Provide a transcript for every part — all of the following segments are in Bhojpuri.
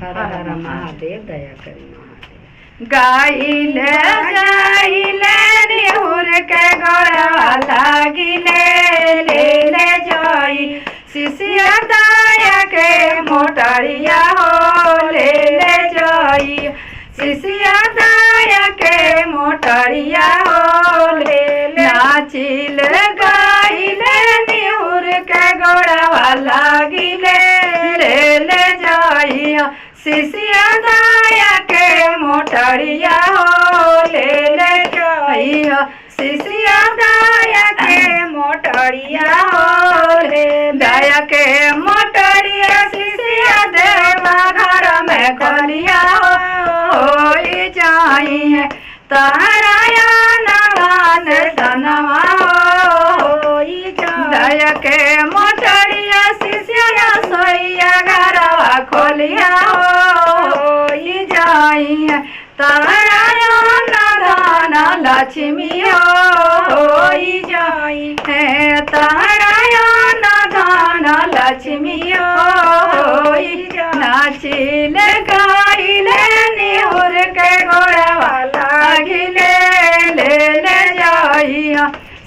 हर हर महादेव दया करी महादेव। गाइले जाइले निहुर के गोड़वा लागिले ले ले जाई शिष्या दया के मोटरिया हो ले ले जाई शिष्या दया के मोटरिया हो ले ले नाचिल गाइले निहुर के गोड़वा लागिले ले ले जाई शिष्या दया के मोटरिया हो ले ले जाई शिष्या दया के मोटरिया हो ले दया के मोटरिया शिष्या देवा घर में खोलिया हो जाई ताराया नवान सनवा हो दया के मोटरिया शिष्या सोइया घरवा खोलिया हो जाई ताराया नदान लक्ष्मी हो जाई है ताराया नदान लक्ष्मी हो नाचिल गाइले निहुर के गोड़वा लागिले ले ले जाई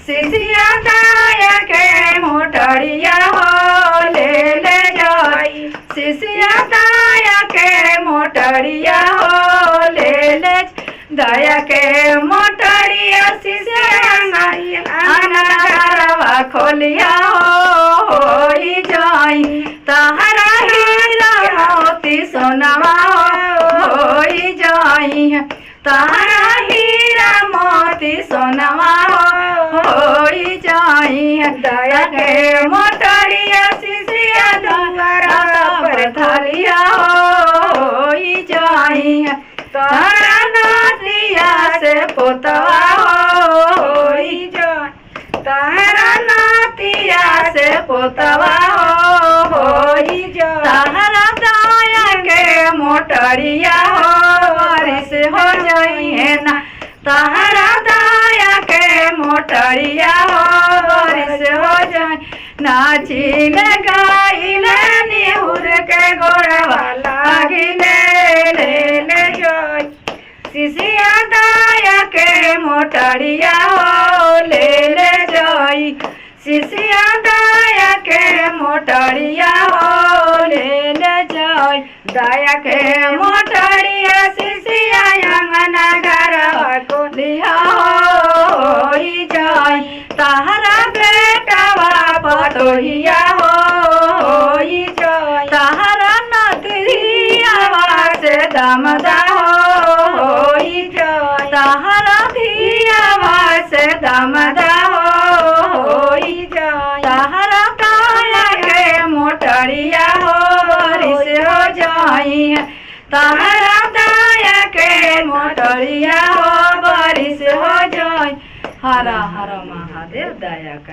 शिष्या दया के मोटरिया हो ले ले जाई शिष्या दया के मोटरिया हो ले ले दया के मोटरिया शिष्या घरवा खोलिया हो जाई तहरा हीरा मोती सोनवा हो जाई तहरा हीरा मोती सोनवा हो जाई दया के मोटरिया शिष्या द्वारा पर थालिया हो जाई तारा नातिया से पोतवा हो जाई तारा नातिया से पोतवा हो जाई तारा दया के मोटरिया हो बारिश हो जाई है ना तारा दया के मोटरिया हो बारिश हो जाई नाचिल गाइले निहुर के गोड़वा लागिले ले ले जाई शिष्या दया के मोटरिया हो ले ले जाई शिष्या दया के मोटरिया हो ले ले जाई दया के मोटरिया शिष्या अंगना घरवा खोलिया हो जाई तहरा बेटवा पतोहिया हो जाई तहरा नतिया से दमदा हो जाई तहरा धिया से दमदा हो जाई तहरा काया के मोटरिया हो बारिश हो जाई तहरा दया के मोटरिया हो बारिश हो जाई हर हर महादेव दया कर।